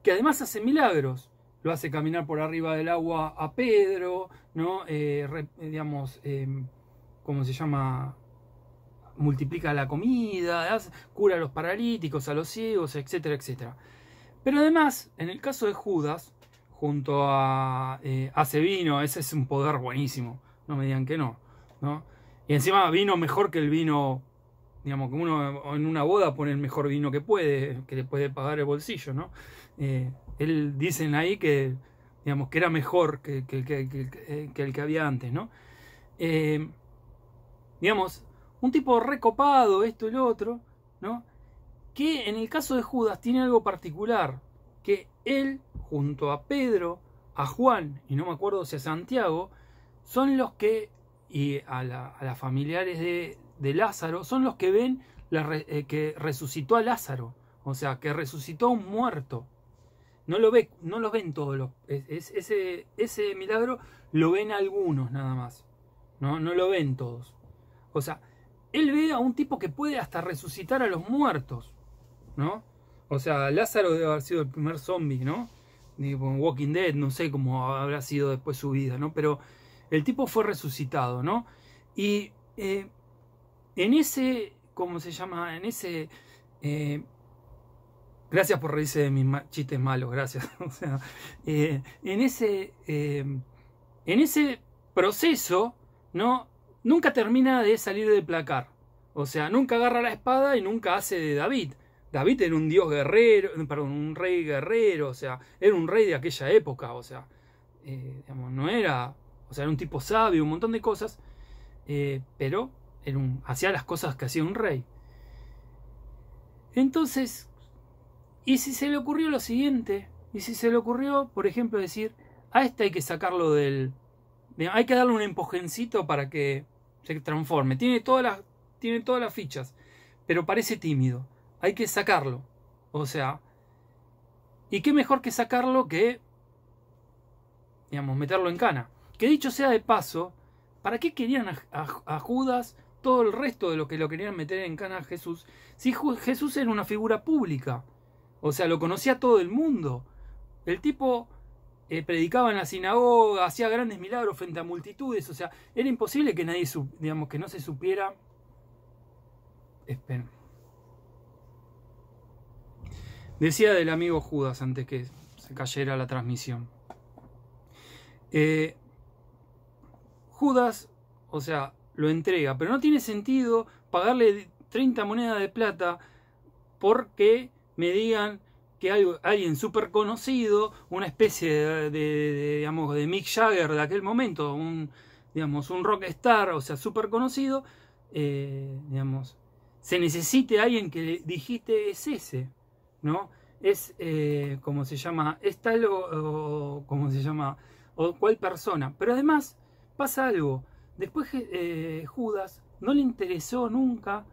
que además hace milagros. Lo hace caminar por arriba del agua a Pedro, ¿no? ¿Cómo se llama? Multiplica la comida, cura a los paralíticos, a los ciegos, etcétera, etcétera. Pero además, en el caso de Judas, junto a hace vino, ese es un poder buenísimo, no me digan que no, ¿no? Y encima vino mejor que el vino, digamos, que uno en una boda pone el mejor vino que le puede pagar el bolsillo, ¿no? Él dicen ahí que, digamos, que era mejor que el que había antes, ¿no? Digamos, un tipo recopado, esto y lo otro, ¿no? Que en el caso de Judas tiene algo particular, que él, junto a Pedro, a Juan, y no me acuerdo si a Santiago, son los que, y a las familiares de Lázaro, son los que ven que resucitó a Lázaro, o sea, que resucitó a un muerto. No lo ven todos. Ese milagro lo ven algunos nada más, no lo ven todos. O sea, él ve a un tipo que puede hasta resucitar a los muertos, ¿no? O sea, Lázaro debe haber sido el primer zombie, ¿no? Digo, Walking Dead, no sé cómo habrá sido después su vida, ¿no? Pero el tipo fue resucitado, ¿no? Y en ese, ¿cómo se llama? En ese... gracias por reírse de mis chistes malos, gracias. O sea, en ese proceso, ¿no? Nunca termina de salir del placar. O sea, nunca agarra la espada y nunca hace de David. David era un dios guerrero, perdón, un rey guerrero, o sea, era un rey de aquella época, o sea, digamos, no era, o sea, era un tipo sabio, un montón de cosas, pero hacía las cosas que hacía un rey. Entonces, ¿y si se le ocurrió lo siguiente? ¿Y si se le ocurrió, por ejemplo, decir, a este hay que sacarlo hay que darle un empujoncito para que se transforme? Tiene todas las fichas, pero parece tímido. Hay que sacarlo. O sea, ¿y qué mejor que sacarlo que, digamos, meterlo en cana? Que dicho sea de paso, ¿para qué querían a Judas todo el resto de lo que lo querían meter en cana a Jesús? Si Jesús era una figura pública. O sea, lo conocía todo el mundo. El tipo predicaba en la sinagoga, hacía grandes milagros frente a multitudes. O sea, era imposible que nadie, digamos, que no se supiera. Esperen. Decía del amigo Judas antes que se cayera la transmisión. Judas, o sea, lo entrega, pero no tiene sentido pagarle 30 monedas de plata porque me digan que alguien súper conocido, una especie digamos, de Mick Jagger de aquel momento, digamos, un rockstar, o sea, súper conocido, digamos, se necesite alguien que dijiste es ese, ¿no? Es, ¿cómo se llama? Es tal o ¿cómo se llama? O cuál persona. Pero además pasa algo. Después Judas no le interesó nunca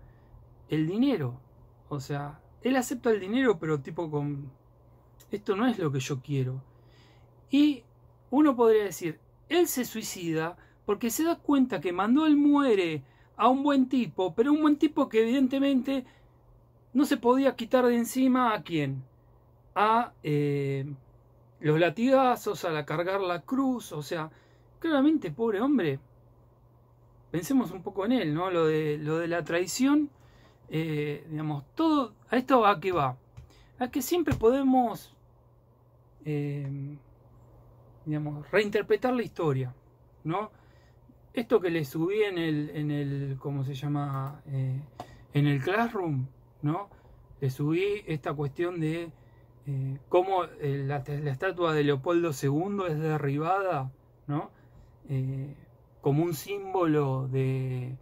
el dinero. O sea, él acepta el dinero, pero tipo con... Esto no es lo que yo quiero. Y uno podría decir, él se suicida porque se da cuenta que mandó al muere a un buen tipo, pero un buen tipo que evidentemente no se podía quitar de encima a quién. A los latigazos, a cargar la cruz, o sea, claramente, pobre hombre. Pensemos un poco en él, ¿no? Lo de la traición, digamos, todo, a esto a qué va. A que siempre podemos, digamos, reinterpretar la historia, ¿no? Esto que le subí en el ¿cómo se llama? En el Classroom, ¿no? Le subí esta cuestión de cómo la estatua de Leopoldo II es derribada, ¿no? Como un símbolo del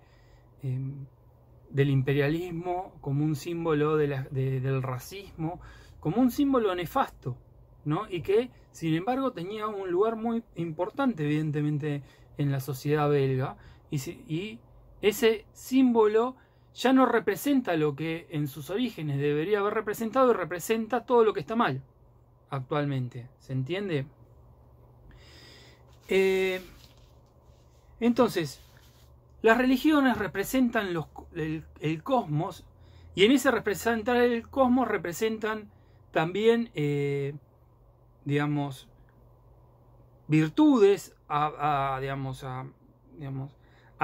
imperialismo, como un símbolo del racismo, como un símbolo nefasto, ¿no? Y que, sin embargo, tenía un lugar muy importante, evidentemente, en la sociedad belga, y ese símbolo ya no representa lo que en sus orígenes debería haber representado, y representa todo lo que está mal actualmente. ¿Se entiende? Entonces, las religiones representan el cosmos, y en ese representar el cosmos representan también digamos, virtudes a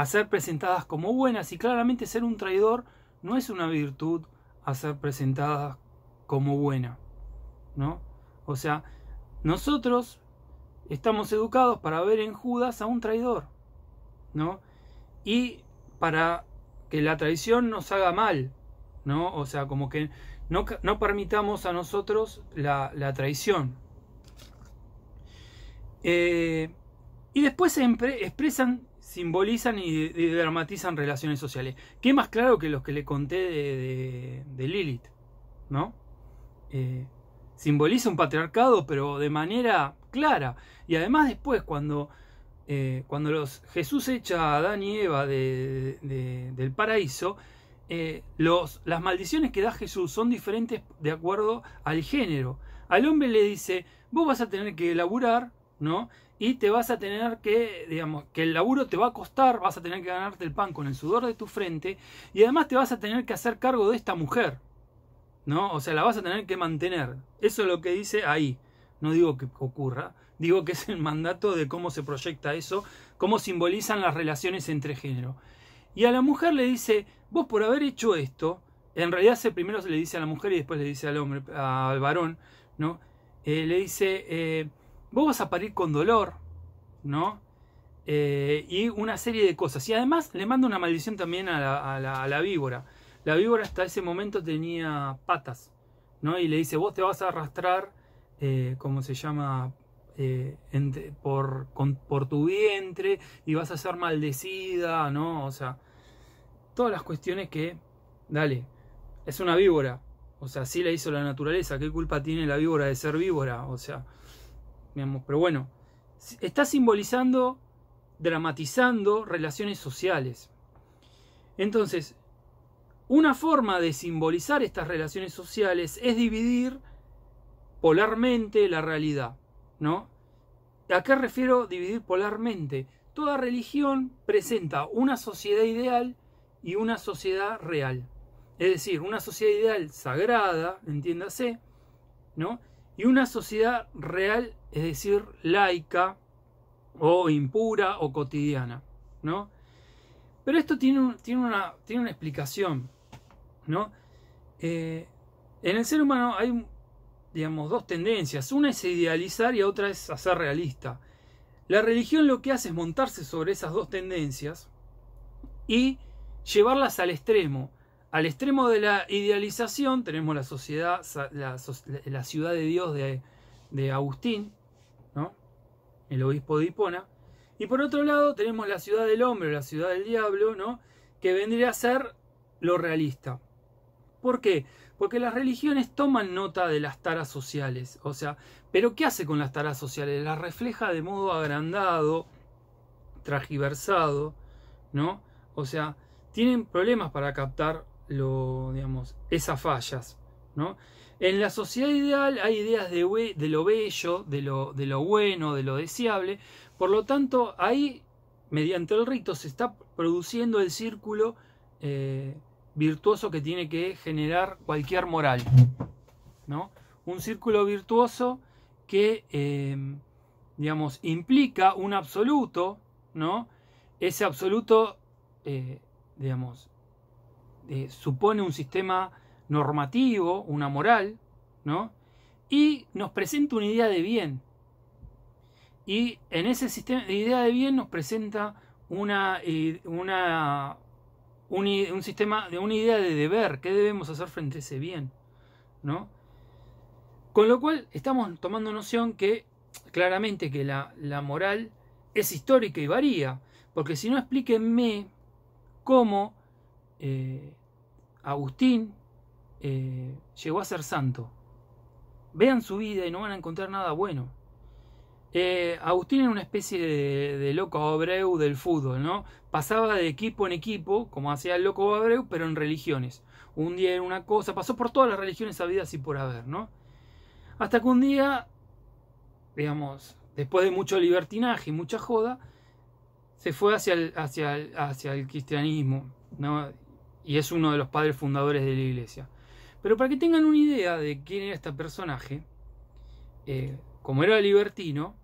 ser presentadas como buenas, y claramente ser un traidor no es una virtud a ser presentada como buena, ¿no? O sea, nosotros estamos educados para ver en Judas a un traidor, ¿no? Y para que la traición nos haga mal, ¿no? O sea, como que no permitamos a nosotros la traición. Y después se expresan, simbolizan y dramatizan relaciones sociales. ¿Qué más claro que los que le conté de Lilith? ¿No? Simboliza un patriarcado, pero de manera clara. Y además después, cuando Jesús echa a Adán y Eva del paraíso, las maldiciones que da Jesús son diferentes de acuerdo al género. Al hombre le dice, vos vas a tener que laburar, ¿no? Y te vas a tener que, digamos, que el laburo te va a costar, vas a tener que ganarte el pan con el sudor de tu frente, y además te vas a tener que hacer cargo de esta mujer, ¿no? O sea, la vas a tener que mantener. Eso es lo que dice ahí. No digo que ocurra, digo que es el mandato de cómo se proyecta eso, cómo simbolizan las relaciones entre género. Y a la mujer le dice, vos por haber hecho esto, en realidad primero se le dice a la mujer y después le dice al hombre, al varón, ¿no? Le dice, vos vas a parir con dolor, ¿no? Y una serie de cosas. Y además le manda una maldición también a la víbora. La víbora hasta ese momento tenía patas, ¿no? Y le dice, vos te vas a arrastrar, ¿cómo se llama? Por tu vientre, y vas a ser maldecida, ¿no? O sea, todas las cuestiones que, dale, es una víbora. O sea, sí la hizo la naturaleza. ¿Qué culpa tiene la víbora de ser víbora? O sea, digamos, pero bueno, está simbolizando, dramatizando relaciones sociales. Entonces, una forma de simbolizar estas relaciones sociales es dividir polarmente la realidad, ¿no? ¿A qué refiero dividir polarmente? Toda religión presenta una sociedad ideal y una sociedad real. Es decir, una sociedad ideal sagrada, entiéndase, ¿no? Y una sociedad real, es decir, laica o impura o cotidiana, ¿no? Pero esto tiene una explicación, ¿no? En el ser humano hay, digamos, dos tendencias. Una es idealizar y otra es hacer realista. La religión lo que hace es montarse sobre esas dos tendencias y llevarlas al extremo. Al extremo de la idealización tenemos la sociedad, la ciudad de Dios de Agustín, ¿no? El obispo de Hipona. Y por otro lado tenemos la ciudad del hombre, la ciudad del diablo, ¿no? Que vendría a ser lo realista. ¿Por qué? Porque las religiones toman nota de las taras sociales. O sea, ¿pero qué hace con las taras sociales? Las refleja de modo agrandado, transgiversado, ¿no? O sea, tienen problemas para captar esas fallas, ¿no? En la sociedad ideal hay ideas de lo bello, de lo bueno, de lo deseable. Por lo tanto, ahí, mediante el rito, se está produciendo el círculo virtuoso que tiene que generar cualquier moral, ¿no? Un círculo virtuoso que, implica un absoluto, ¿no? Ese absoluto, supone un sistema normativo, una moral, ¿no? Y nos presenta una idea de bien. Y en ese sistema de idea de bien nos presenta un sistema de una idea de deber, qué debemos hacer frente a ese bien, ¿no? Con lo cual estamos tomando noción que claramente que la moral es histórica y varía, porque si no, explíquenme cómo Agustín llegó a ser santo. Vean su vida y no van a encontrar nada bueno. Agustín era una especie de loco Abreu del fútbol, ¿no? Pasaba de equipo en equipo, como hacía el loco Abreu, pero en religiones. Un día era una cosa, pasó por todas las religiones habidas y por haber, ¿no? Hasta que un día, después de mucho libertinaje y mucha joda, se fue hacia el cristianismo, ¿no? Y es uno de los padres fundadores de la iglesia. Pero para que tengan una idea de quién era este personaje, como era libertino,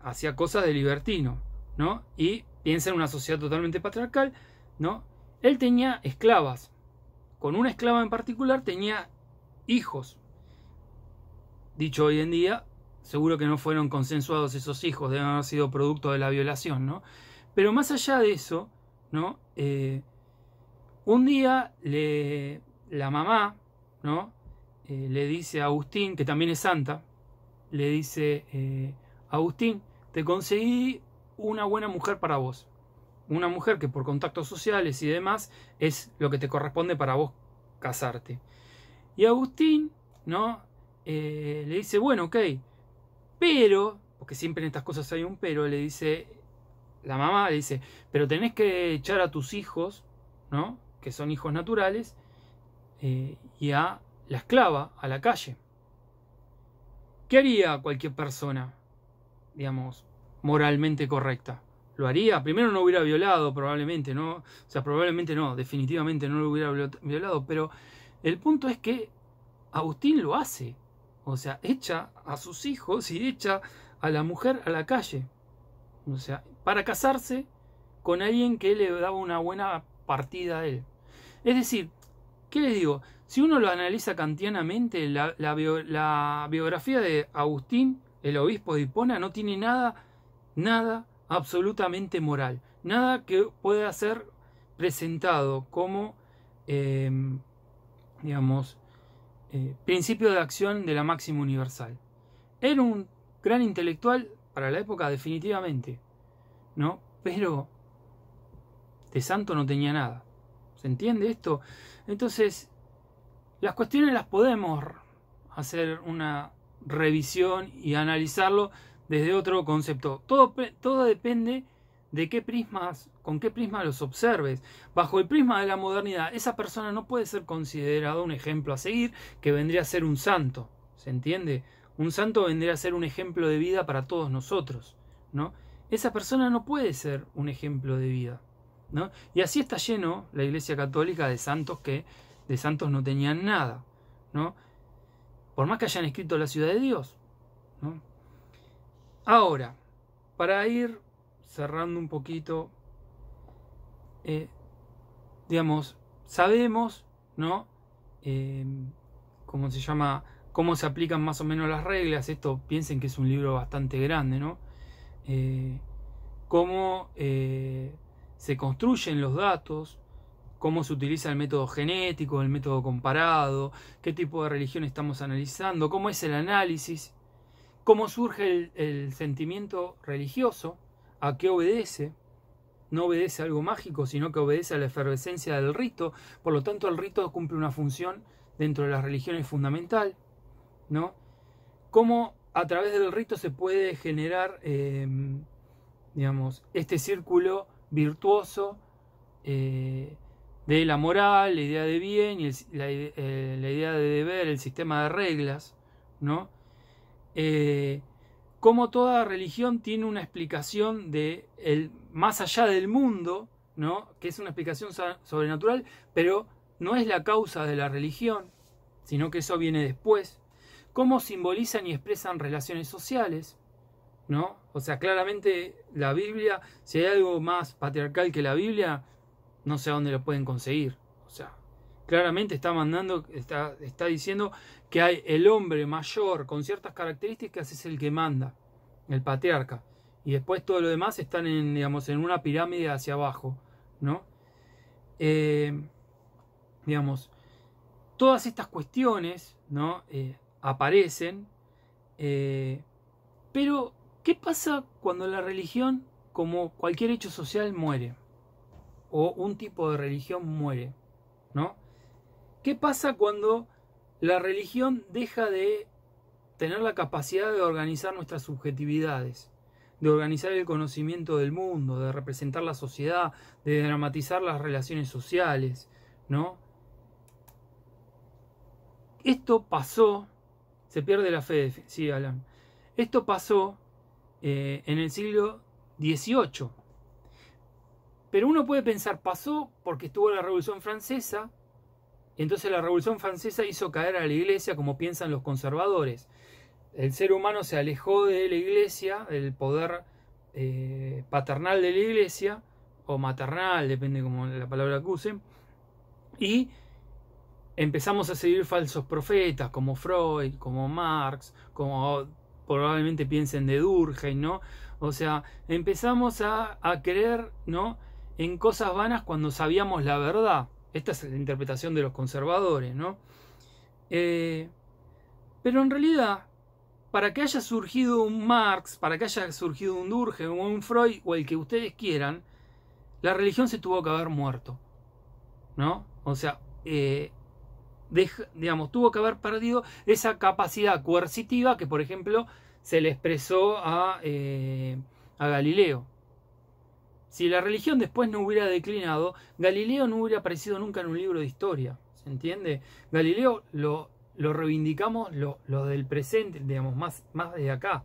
hacía cosas de libertino, ¿no? Y piensa en una sociedad totalmente patriarcal, ¿no? Él tenía esclavas. Con una esclava en particular tenía hijos. Dicho hoy en día, seguro que no fueron consensuados esos hijos, deben haber sido producto de la violación, ¿no? Pero más allá de eso, ¿no? Un día la mamá, ¿no? Le dice a Agustín, que también es santa, le dice, Agustín, te conseguí una buena mujer para vos. Una mujer que por contactos sociales y demás es lo que te corresponde para vos casarte. Y Agustín, ¿no? Le dice, bueno, ok, pero, porque siempre en estas cosas hay un pero, le dice, la mamá le dice, pero tenés que echar a tus hijos, ¿no? Que son hijos naturales, y a la esclava a la calle. ¿Qué haría cualquier persona, digamos, moralmente correcta? ¿Lo haría? Primero no hubiera violado, probablemente, ¿no? O sea, probablemente no, definitivamente no lo hubiera violado, pero el punto es que Agustín lo hace. O sea, echa a sus hijos y echa a la mujer a la calle. O sea, para casarse con alguien que le daba una buena partida a él. Es decir, ¿qué les digo? Si uno lo analiza kantianamente, la biografía de Agustín, el obispo de Hipona, no tiene nada absolutamente moral. Nada que pueda ser presentado como, digamos, principio de acción de la máxima universal. Era un gran intelectual para la época, definitivamente, ¿no? Pero de santo no tenía nada. ¿Se entiende esto? Entonces, las cuestiones las podemos hacer una revisión y analizarlo desde otro concepto. Todo depende de qué prismas, con qué prisma los observes. Bajo el prisma de la modernidad, esa persona no puede ser considerado un ejemplo a seguir, que vendría a ser un santo. ¿Se entiende? Un santo vendría a ser un ejemplo de vida para todos nosotros, ¿no? Esa persona no puede ser un ejemplo de vida, ¿no? Y así está lleno la Iglesia Católica de santos que de santos no tenían nada, ¿no? Por más que hayan escrito la ciudad de Dios, ¿no? Ahora, para ir cerrando un poquito, digamos, sabemos, ¿no? ¿Cómo se llama? Cómo se aplican más o menos las reglas. Esto piensen que es un libro bastante grande, ¿no? Cómo se construyen los datos, cómo se utiliza el método genético, el método comparado, qué tipo de religión estamos analizando, cómo es el análisis, cómo surge el sentimiento religioso, a qué obedece. No obedece a algo mágico, sino que obedece a la efervescencia del rito. Por lo tanto, el rito cumple una función dentro de las religiones fundamental, ¿no? Cómo a través del rito se puede generar, digamos, este círculo virtuoso de la moral, la idea de bien y la idea de deber, el sistema de reglas, ¿no? Cómo toda religión tiene una explicación de más allá del mundo, ¿no? Que es una explicación sobrenatural, pero no es la causa de la religión, sino que eso viene después. Cómo simbolizan y expresan relaciones sociales, ¿no? O sea, claramente la Biblia, si hay algo más patriarcal que la Biblia, no sé a dónde lo pueden conseguir. O sea, claramente está diciendo que hay el hombre mayor con ciertas características, es el que manda, el patriarca. Y después todo lo demás están digamos, en una pirámide hacia abajo, ¿no? Digamos, todas estas cuestiones, ¿no? Aparecen, pero ¿qué pasa cuando la religión, como cualquier hecho social, muere? O un tipo de religión muere, ¿no? ¿Qué pasa cuando la religión deja de tener la capacidad de organizar nuestras subjetividades, de organizar el conocimiento del mundo, de representar la sociedad, de dramatizar las relaciones sociales, ¿no? Esto pasó, se pierde la fe, sí, Alan. Esto pasó en el siglo XVIII. Pero uno puede pensar, pasó porque estuvo la Revolución Francesa. Entonces la Revolución Francesa hizo caer a la Iglesia, como piensan los conservadores. el ser humano se alejó de la iglesia, del poder paternal de la iglesia, o maternal, depende como la palabra que usen, y empezamos a seguir falsos profetas como Freud, como Marx, como probablemente piensen de Durkheim, ¿no? O sea, empezamos a creer, ¿no?, en cosas vanas cuando sabíamos la verdad. Esta es la interpretación de los conservadores, ¿no? Pero en realidad, para que haya surgido un Marx, para que haya surgido un Durkheim o un Freud o el que ustedes quieran, la religión se tuvo que haber muerto, ¿no? O sea, digamos, tuvo que haber perdido esa capacidad coercitiva que, por ejemplo, se le expresó a Galileo. Si la religión después no hubiera declinado, Galileo no hubiera aparecido nunca en un libro de historia, ¿se entiende? Galileo lo reivindicamos lo del presente, digamos, más de acá,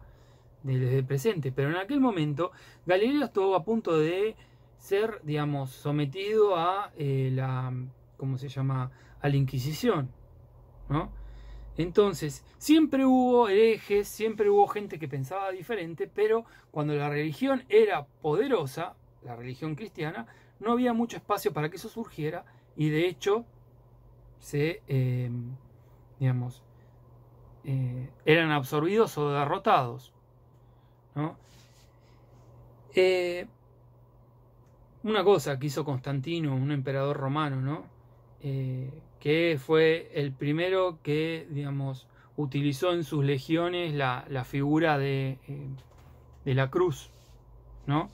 desde el presente, pero en aquel momento Galileo estuvo a punto de ser, digamos, sometido a ¿cómo se llama?, a la Inquisición, ¿no? Entonces, siempre hubo herejes, siempre hubo gente que pensaba diferente, pero cuando la religión era poderosa, la religión cristiana, no había mucho espacio para que eso surgiera, y de hecho eran absorbidos o derrotados, ¿no? Una cosa que hizo Constantino, un emperador romano, ¿no?, que fue el primero que, digamos, utilizó en sus legiones la figura de la cruz, ¿no?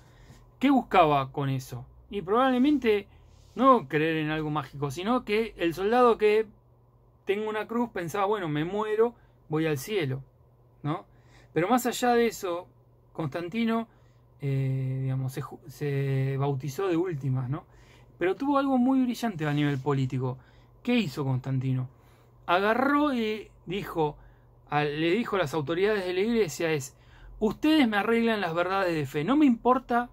¿Qué buscaba con eso? Y probablemente no creer en algo mágico, sino que el soldado que tenga una cruz pensaba, bueno, me muero, voy al cielo, ¿no? Pero más allá de eso, Constantino, digamos, se bautizó de últimas, ¿no? Pero tuvo algo muy brillante a nivel político. ¿Qué hizo Constantino? Agarró y le dijo a las autoridades de la iglesia ustedes me arreglan las verdades de fe. No me importa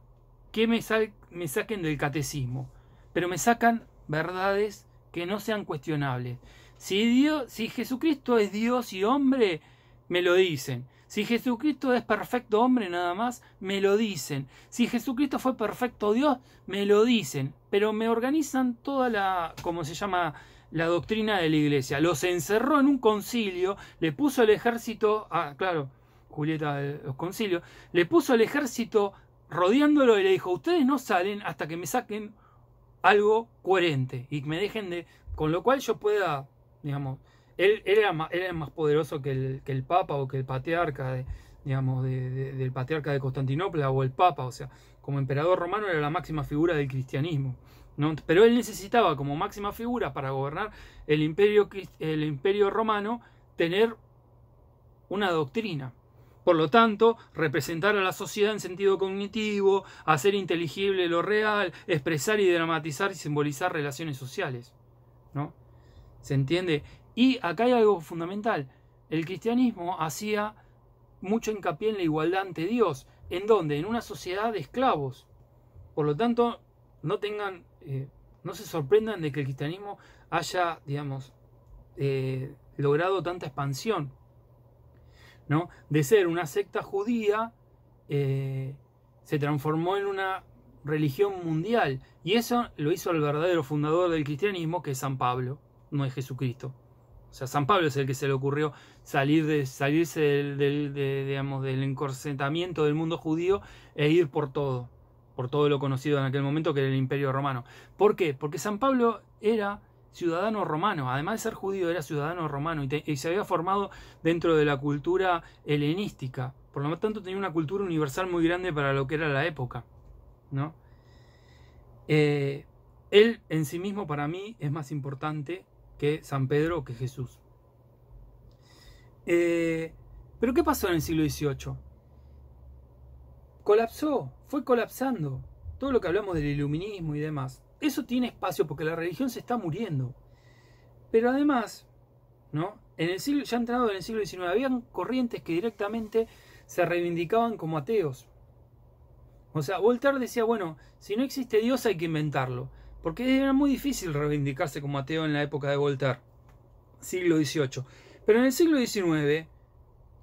que me saquen del catecismo, pero me sacan verdades que no sean cuestionables. Si Jesucristo es Dios y hombre, me lo dicen. Si Jesucristo es perfecto hombre nada más, me lo dicen. Si Jesucristo fue perfecto Dios, me lo dicen. Pero me organizan toda la doctrina de la iglesia. Los encerró en un concilio, le puso el ejército, claro, Julieta de los concilios, le puso el ejército rodeándolo y le dijo, ustedes no salen hasta que me saquen algo coherente y me dejen de... Con lo cual yo pueda, digamos... Él era más poderoso que el Papa o que el patriarca, del patriarca de Constantinopla o el Papa. O sea, como emperador romano era la máxima figura del cristianismo, ¿no? Pero él necesitaba como máxima figura para gobernar el imperio romano tener una doctrina. Por lo tanto, representar a la sociedad en sentido cognitivo, hacer inteligible lo real, expresar y dramatizar y simbolizar relaciones sociales, ¿no? ¿Se entiende? Y acá hay algo fundamental. El cristianismo hacía mucho hincapié en la igualdad ante Dios. ¿En dónde? En una sociedad de esclavos. Por lo tanto, no se sorprendan de que el cristianismo haya, digamos, logrado tanta expansión, ¿no? De ser una secta judía, se transformó en una religión mundial. Y eso lo hizo el verdadero fundador del cristianismo, que es San Pablo, no es Jesucristo. O sea, San Pablo es el que se le ocurrió salirse del encorsetamiento del mundo judío e ir por todo lo conocido en aquel momento, que era el Imperio Romano. ¿Por qué? Porque San Pablo era ciudadano romano, además de ser judío era ciudadano romano y se había formado dentro de la cultura helenística. Por lo tanto tenía una cultura universal muy grande para lo que era la época, ¿no? Él en sí mismo para mí es más importante que San Pedro o que Jesús. Pero ¿qué pasó en el siglo XVIII? Colapsó, fue colapsando. Todo lo que hablamos del iluminismo y demás, eso tiene espacio porque la religión se está muriendo. Pero además, ¿no?, ya entrado en el siglo XIX, habían corrientes que directamente se reivindicaban como ateos. O sea, Voltaire decía, bueno, si no existe Dios hay que inventarlo. Porque era muy difícil reivindicarse como ateo en la época de Voltaire, siglo XVIII. Pero en el siglo XIX,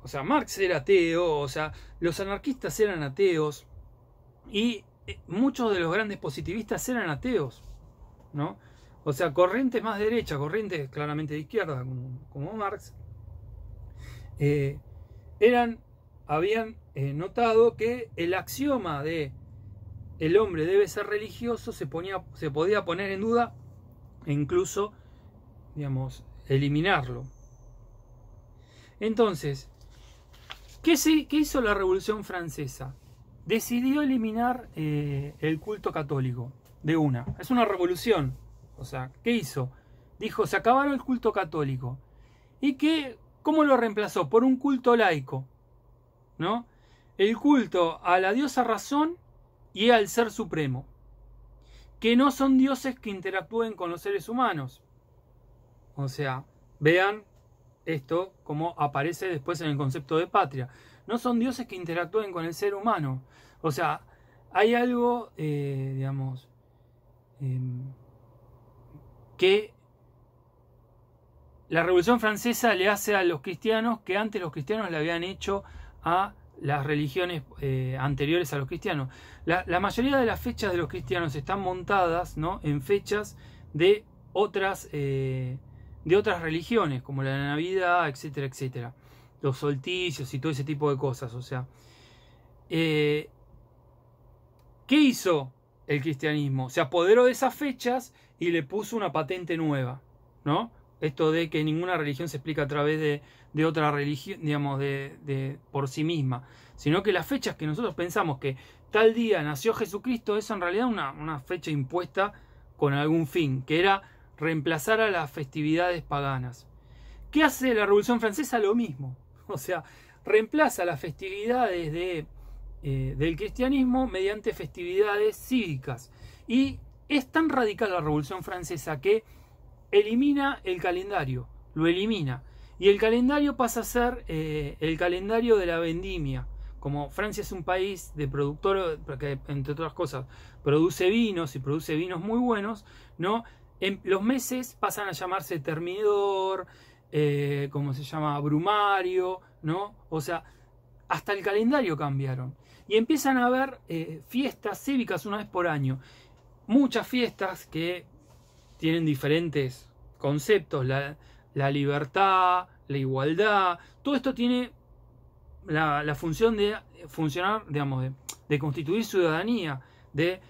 O sea, Marx era ateo, o sea, los anarquistas eran ateos y muchos de los grandes positivistas eran ateos, ¿no? O sea, corrientes más derecha, corrientes claramente de izquierda, como Marx, habían notado que el axioma de el hombre debe ser religioso se podía poner en duda e incluso, digamos, eliminarlo. Entonces, ¿qué hizo la Revolución Francesa? Decidió eliminar el culto católico de una. Es una revolución. O sea, ¿qué hizo? Dijo, se acabaron el culto católico. ¿Y cómo lo reemplazó? Por un culto laico, ¿no? El culto a la diosa razón y al ser supremo, que no son dioses que interactúen con los seres humanos. O sea, vean esto como aparece después en el concepto de patria. No son dioses que interactúen con el ser humano. O sea, hay algo, digamos, que la Revolución Francesa le hace a los cristianos que antes los cristianos le habían hecho a las religiones anteriores a los cristianos. La mayoría de las fechas de los cristianos están montadas, ¿no?, en fechas de otras religiones, como la Navidad, etcétera, etcétera. Los solsticios y todo ese tipo de cosas. O sea, ¿qué hizo el cristianismo? Se apoderó de esas fechas y le puso una patente nueva, ¿no? Esto de que ninguna religión se explica a través de otra religión, digamos, por sí misma, sino que las fechas que nosotros pensamos que tal día nació Jesucristo es en realidad una fecha impuesta con algún fin, que era reemplazar a las festividades paganas. ¿Qué hace la Revolución Francesa? Lo mismo. O sea, reemplaza las festividades del cristianismo mediante festividades cívicas. Y es tan radical la Revolución Francesa que elimina el calendario, lo elimina. Y el calendario pasa a ser el calendario de la vendimia. Como Francia es un país de productor, que entre otras cosas produce vinos y produce vinos muy buenos, ¿no? Los meses pasan a llamarse termidor, como se llama, brumario, ¿no? O sea, hasta el calendario cambiaron. Y empiezan a haber fiestas cívicas una vez por año. Muchas fiestas que tienen diferentes conceptos, la libertad, la igualdad, todo esto tiene la función de funcionar, digamos, de constituir ciudadanía, de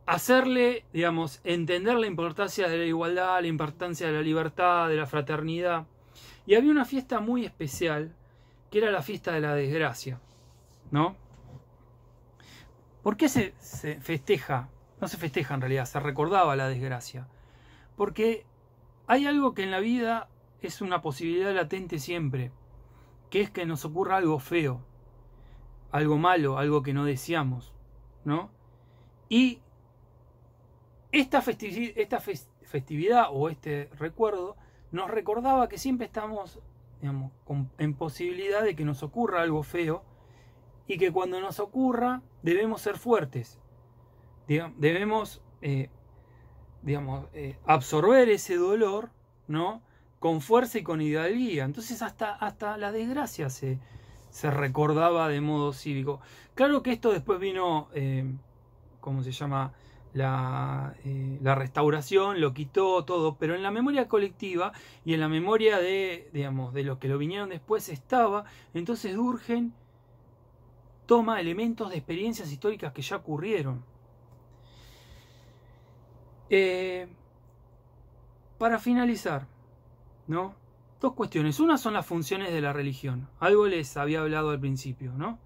hacerle, digamos, entender la importancia de la igualdad, la importancia de la libertad, de la fraternidad. Y había una fiesta muy especial, que era la fiesta de la desgracia, ¿no? ¿Por qué se festeja? No se festeja en realidad, se recordaba la desgracia. Porque hay algo que en la vida es una posibilidad latente siempre, que es que nos ocurra algo feo, algo malo, algo que no deseamos, ¿no? Y esta festividad o este recuerdo nos recordaba que siempre estamos, digamos, en posibilidad de que nos ocurra algo feo y que cuando nos ocurra debemos ser fuertes, debemos absorber ese dolor, ¿no?, con fuerza y con hidalguía. Entonces hasta la desgracia se recordaba de modo cívico. Claro que esto después vino, ¿cómo se llama?, la restauración, lo quitó todo, pero en la memoria colectiva y en la memoria de los que lo vinieron después estaba. Entonces Durkheim toma elementos de experiencias históricas que ya ocurrieron. Para finalizar, ¿no?, dos cuestiones. Una son las funciones de la religión. Algo les había hablado al principio, ¿no?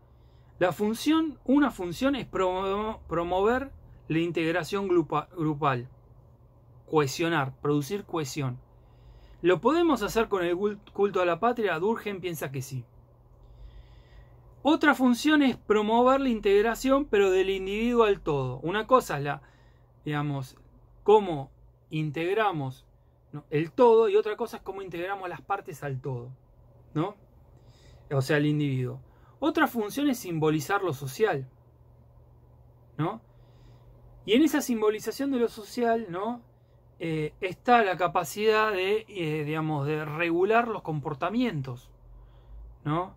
Una función es promover la integración grupal, cohesionar, producir cohesión. ¿Lo podemos hacer con el culto a la patria? Durkheim piensa que sí. Otra función es promover la integración, pero del individuo al todo. Una cosa es cómo integramos, ¿no?, el todo, y otra cosa es cómo integramos las partes al todo, ¿no? O sea, el individuo. Otra función es simbolizar lo social, ¿no? Y en esa simbolización de lo social, ¿no?, está la capacidad de regular los comportamientos, ¿no?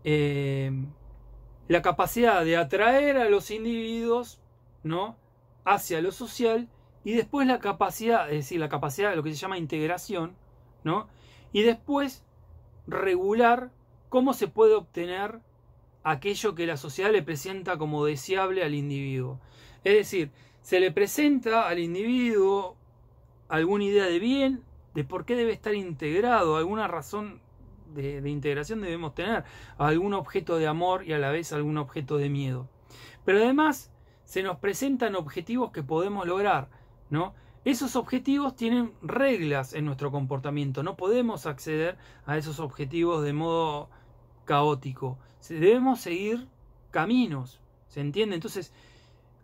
la capacidad de atraer a los individuos, ¿no?, hacia lo social, y después la capacidad, es decir, la capacidad de lo que se llama integración, ¿no?, y después regular cómo se puede obtener aquello que la sociedad le presenta como deseable al individuo. Es decir, se le presenta al individuo alguna idea de bien, de por qué debe estar integrado, alguna razón de integración debemos tener, algún objeto de amor y a la vez algún objeto de miedo. Pero además se nos presentan objetivos que podemos lograr, ¿no? Esos objetivos tienen reglas en nuestro comportamiento, no podemos acceder a esos objetivos de modo caótico, debemos seguir caminos, ¿se entiende? Entonces,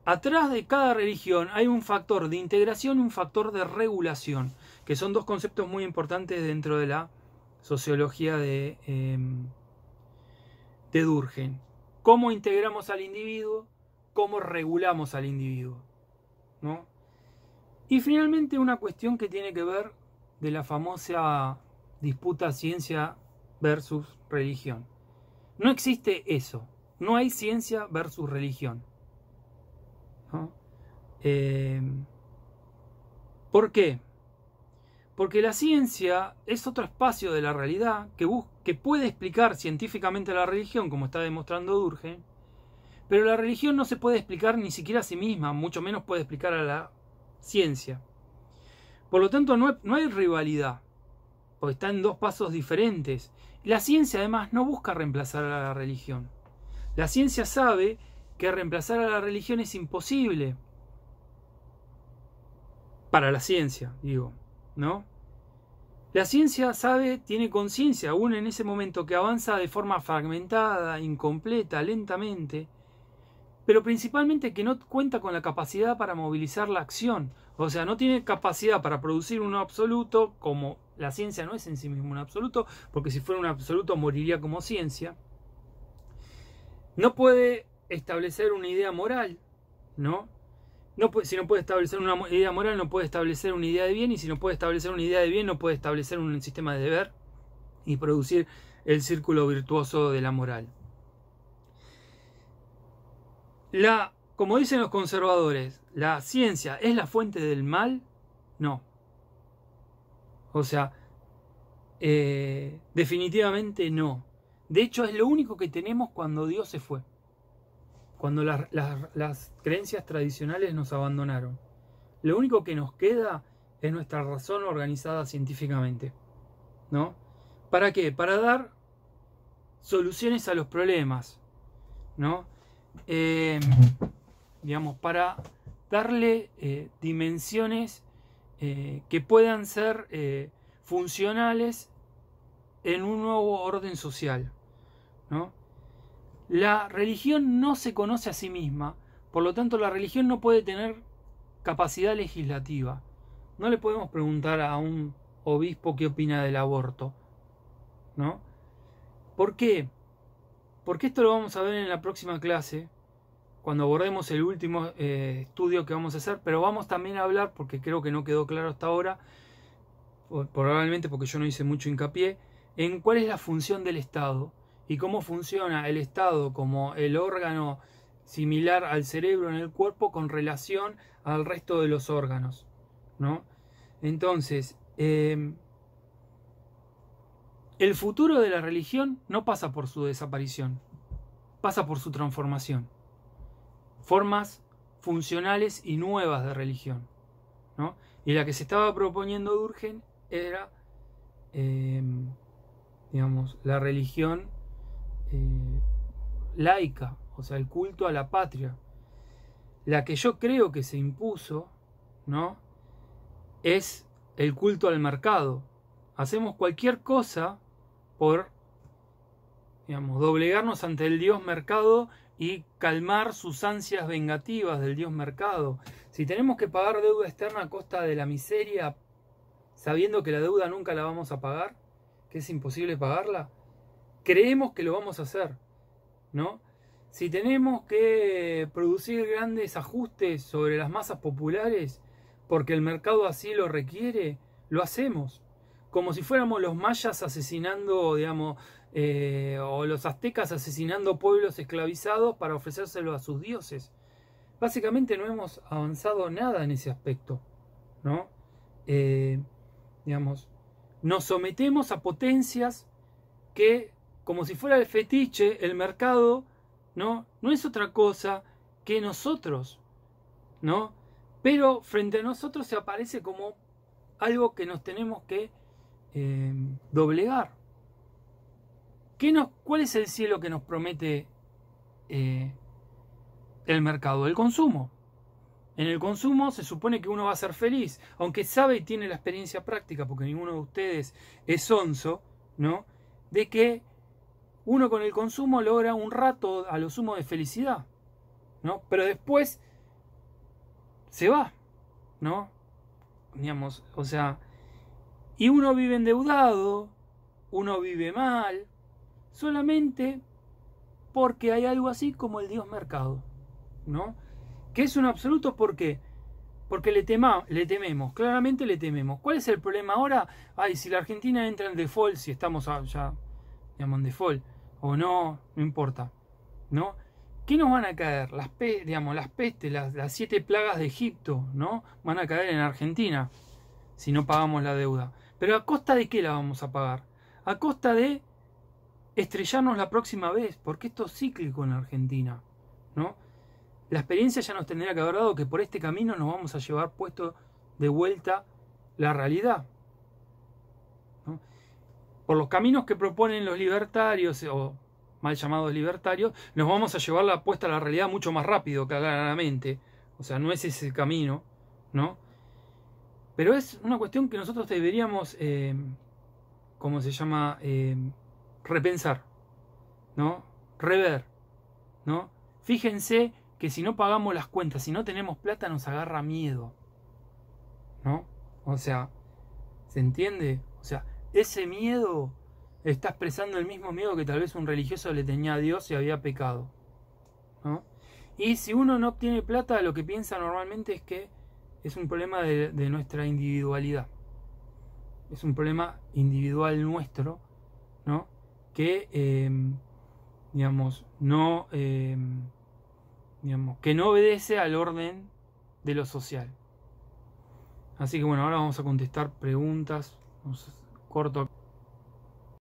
atrás de cada religión hay un factor de integración y un factor de regulación, que son dos conceptos muy importantes dentro de la sociología de Durkheim. ¿Cómo integramos al individuo? ¿Cómo regulamos al individuo? ¿No? Y finalmente una cuestión que tiene que ver de la famosa disputa ciencia versus religión. No existe eso. No hay ciencia versus religión, ¿no? ¿Por qué? Porque la ciencia es otro espacio de la realidad que puede explicar científicamente la religión, como está demostrando Durkheim, pero la religión no se puede explicar ni siquiera a sí misma, mucho menos puede explicar a la ciencia. Por lo tanto, no hay rivalidad, porque está en dos pasos diferentes. La ciencia, además, no busca reemplazar a la religión. La ciencia sabe que reemplazar a la religión es imposible. Para la ciencia, digo, ¿no? La ciencia sabe, tiene conciencia, aún en ese momento, que avanza de forma fragmentada, incompleta, lentamente, pero principalmente que no cuenta con la capacidad para movilizar la acción. O sea, no tiene capacidad para producir un absoluto, como la ciencia no es en sí mismo un absoluto, porque si fuera un absoluto moriría como ciencia. No puede establecer una idea moral, ¿no? Si no puede establecer una idea moral, no puede establecer una idea de bien, y si no puede establecer una idea de bien, no puede establecer un sistema de deber y producir el círculo virtuoso de la moral. Como dicen los conservadores, ¿la ciencia es la fuente del mal? No. O sea, definitivamente no. De hecho, es lo único que tenemos cuando Dios se fue. Cuando las creencias tradicionales nos abandonaron. Lo único que nos queda es nuestra razón organizada científicamente, ¿no? ¿Para qué? Para dar soluciones a los problemas, ¿no? Digamos, para darle dimensiones que puedan ser funcionales en un nuevo orden social, ¿no? La religión no se conoce a sí misma, por lo tanto la religión no puede tener capacidad legislativa. No le podemos preguntar a un obispo qué opina del aborto, ¿no? ¿Por qué? Porque esto lo vamos a ver en la próxima clase, cuando abordemos el último estudio que vamos a hacer, pero vamos también a hablar, porque creo que no quedó claro hasta ahora, probablemente porque yo no hice mucho hincapié, en cuál es la función del Estado y cómo funciona el Estado como el órgano similar al cerebro en el cuerpo con relación al resto de los órganos, ¿no? Entonces, el futuro de la religión no pasa por su desaparición, pasa por su transformación. Formas funcionales y nuevas de religión, ¿no? Y la que se estaba proponiendo Durkheim era, digamos, la religión laica, o sea, el culto a la patria. La que yo creo que se impuso, ¿no?, es el culto al mercado. Hacemos cualquier cosa por, digamos, doblegarnos ante el Dios mercado y calmar sus ansias vengativas del Dios mercado. Si tenemos que pagar deuda externa a costa de la miseria, sabiendo que la deuda nunca la vamos a pagar, que es imposible pagarla, creemos que lo vamos a hacer, ¿no? Si tenemos que producir grandes ajustes sobre las masas populares porque el mercado así lo requiere, lo hacemos. Como si fuéramos los mayas asesinando, digamos, o los aztecas asesinando pueblos esclavizados para ofrecérselo a sus dioses. Básicamente no hemos avanzado nada en ese aspecto, ¿no? Digamos, nos sometemos a potencias que, como si fuera el fetiche, el mercado, no es otra cosa que nosotros, ¿no? Pero frente a nosotros se aparece como algo que nos tenemos que doblegar. ¿Cuál es el cielo que nos promete el mercado? El consumo. En el consumo se supone que uno va a ser feliz, aunque sabe y tiene la experiencia práctica, porque ninguno de ustedes es sonso, ¿no? De que uno con el consumo logra un rato a lo sumo de felicidad, ¿no? Pero después se va, ¿no? Digamos, o sea, y uno vive endeudado, uno vive mal, solamente porque hay algo así como el Dios mercado, ¿no? Que es un absoluto. ¿Por qué? Porque le tememos, claramente le tememos. ¿Cuál es el problema ahora? Ay, si la Argentina entra en default, si estamos ya, digamos, en default, o no importa, ¿no? ¿Qué nos van a caer? Las pestes, las 7 plagas de Egipto, ¿no? Van a caer en Argentina si no pagamos la deuda. Pero ¿a costa de qué la vamos a pagar? A costa de estrellarnos la próxima vez, porque esto es cíclico en Argentina, ¿no? La experiencia ya nos tendría que haber dado que por este camino nos vamos a llevar puesto de vuelta la realidad, ¿no? Por los caminos que proponen los libertarios, o mal llamados libertarios, nos vamos a llevar la puesta a la realidad mucho más rápido, claramente. O sea, no es ese el camino, ¿no? Pero es una cuestión que nosotros deberíamos, ¿cómo se llama? Repensar, ¿no? Rever, ¿no? Fíjense que si no pagamos las cuentas, si no tenemos plata, nos agarra miedo, ¿no? O sea, ¿se entiende? O sea, ese miedo está expresando el mismo miedo que tal vez un religioso le tenía a Dios y había pecado, ¿no? Y si uno no obtiene plata, lo que piensa normalmente es que es un problema de nuestra individualidad. Es un problema individual nuestro, ¿no? Que, digamos, que no obedece al orden de lo social. Así que bueno, ahora vamos a contestar preguntas. Corto.